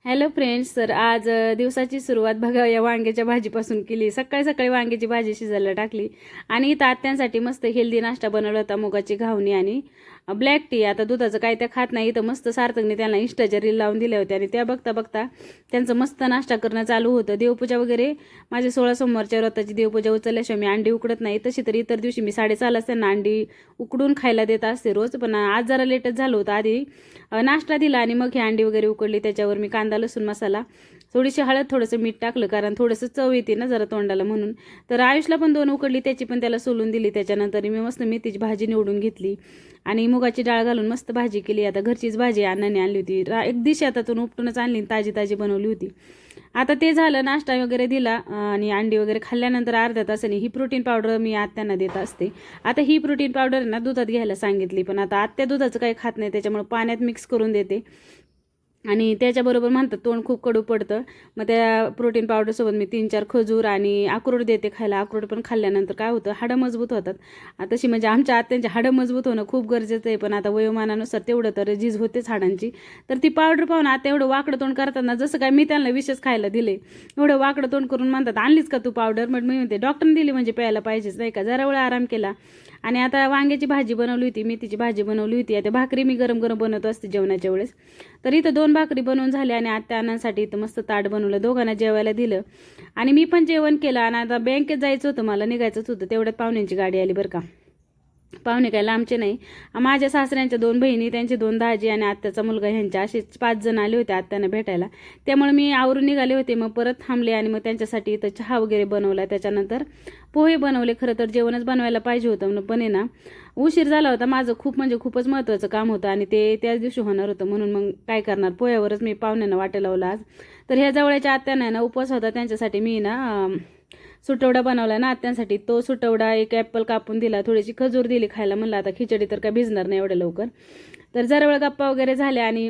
Hello friends, तर आज दिवसाची सुरुवात बघा या वांग्याच्या भाजीपासून केली. सकाळी सकाळी वांग्याची भाजी शिजायला टाकली आणि इथं आत्यांसाठी मस्त हेल्दी नाश्ता बनवला होता. मुगाची घावणी आणि ब्लॅक टी. आता दुधाचं काय त्या खात नाही, इथं मस्त सार्थकने त्यांना इंस्टाच्या रील लावून दिल्या होत्या आणि त्या बघता बघता त्यांचं मस्त नाश्ता करणं चालू होतं. देवपूजा वगैरे माझे 16 सोमवारच्या व्रताची देवपूजा उचलल्याशिवाय मी अंडी उकडत नाही. तशी तर इतर दिवशी मी 4:30 त्यांना अंडी उकडून खायला देत असते रोज, पण आज जरा लेटच झालं होतं. आधी नाश्ता दिला आणि मग ही अंडी वगैरे उकडली. त्याच्यावर मी कांदा लसूण मसाला, थोडीशी हळद, थोडंसं मीठ टाकलं, कारण थोडंसं चव येते ना जरा तोंडाला म्हणून. तर आयुषला पण 2 उकडली, त्याची पण त्याला सोलून दिली. त्याच्यानंतर मी मस्त मेथीची भाजी निवडून घेतली आणि मुगाची डाळ घालून मस्त भाजी केली. आता घरचीच भाजी अण्णाने आणली होती, एक दिवशी हातातून उपटूनच आणली, ताजी ताजी बनवली होती. आता ते झालं, नाश्ता वगैरे दिला आणि अंडी वगैरे खाल्ल्यानंतर अर्ध्या तासाने ही प्रोटीन पावडर मी आत्यांना देत असते. आता ही प्रोटीन पावडर ना दुधात घ्यायला सांगितली, पण आता आत्या दुधाचं काही खात नाही, त्याच्यामुळे पाण्यात मिक्स करून देते आणि त्याच्याबरोबर म्हणतात तोंड खूप कडू पडतं. मग त्या प्रोटीन पावडरसोबत मी 3-4 खजूर आणि अक्रोड देते खायला. अक्रोड पण खाल्ल्यानंतर काय होतं, हाडं मजबूत होतात. तशी म्हणजे आमच्या आत्यांची हाडं मजबूत होणं खूप गरजेचं आहे, पण आता वयोमानानुसार तेवढं तर झीज होतेच हाडांची. तर ती पावडर पाहून आता एवढं वाकडं तोंड करतात जसं काय मी त्यांना विशेष खायला दिले. एवढं वाकडं तोंड करून म्हणतात, आणलीच का तू पावडर? मग मी म्हणते डॉक्टरने दिली म्हणजे प्यायला पाहिजेच नाही का. जरा वेळ आराम केला आणि आता वांग्याची भाजी बनवली होती, मेथीची भाजी बनवली होती. आता भाकरी मी गरम गरम बनवत असते जेवणाच्या वेळेस. तर इथं 2 भाकरी बनवून झाल्या आणि आत्या अण्णांसाठी इथं मस्त ताट बनवलं, दोघांना जेवायला दिलं आणि मी पण जेवण केलं. आणि आता बँकेत जायचं होतं, मला निघायचंच होतं. तेवढ्यात पाहुण्यांची गाडी आली बरं का. पाहुणे काय लांबचे नाही, माझ्या सासऱ्यांच्या 2 बहिणी, त्यांचे 2 दाजी आणि आत्याचा मुलगा, ह्यांच्या असे 5 जण आले होते आत्यांना भेटायला. त्यामुळे मी आवरून निघाले होते. मग परत थांबले आणि मग त्यांच्यासाठी इथं चहा वगैरे बनवला. त्याच्यानंतर पोहे बनवले. खरं तर जेवणच बनवायला पाहिजे होतं, पण आहे ना उशीर झाला होता. माझं खूप म्हणजे खूपच महत्त्वाचं काम होतं आणि ते त्याच दिवशी होणार होतं, म्हणून मग काय करणार, पोह्यावरच मी पाहुण्यांना वाटे लावलं आज. तर ह्या जवळच्या आत्यांना ना उपवास होता, त्यांच्यासाठी मी ना सुटवडा बनवला ना आत्यांसाठी. तो सुटवडा, एक ॲपल कापून दिला, थोडीशी खजूर दिली खायला. म्हणलं आता खिचडी तर काय भिजणार नाही एवढ्या लवकर. तर जरा वेळ गप्पा वगैरे झाल्या आणि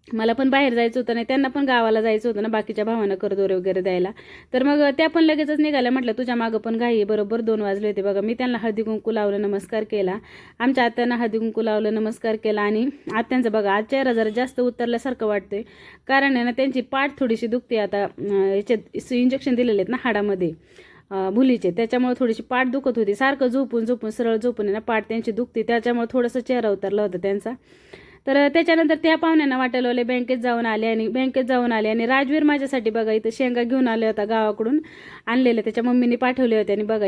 मला पण बाहेर जायचं होतं, नाही त्यांना पण गावाला जायचं होतं ना, बाकीच्या भावांना करदोरे वगैरे द्यायला. तर मग त्या पण लगेचच निघाल्या. म्हटलं तुझ्या मागं पण घाई. बरोबर 2 वाजले होते बघा. मी त्यांना हळदी कुंकू लावलं, नमस्कार केला. आमच्या आत्यांना हळदी कुंकू लावलं, नमस्कार केला. आणि आत्यांचं बघा आज चेहरा जरा जास्त उतरल्यासारखं वाटतंय, कारण आहे ना त्यांची पाठ थोडीशी दुखते. आता याच्यात इंजेक्शन दिलेले आहेत ना हाडामध्ये भुलीचे, त्याच्यामुळे थोडीशी पाठ दुखत होती. सारखं झोपून झोपून, सरळ झोपून आहे ना पाठ त्यांची दुखते, त्याच्यामुळे थोडंसं चेहरा उतरला होता त्यांचा. तर त्याच्यानंतर त्या पाहुण्यांना वाटेलवले, बँकेत जाऊन आले आणि राजवीर माझ्यासाठी बघा इथं शेंगा घेऊन आले होता गावाकडून आणलेले, त्याच्या मम्मीने पाठवले होते. आणि बघा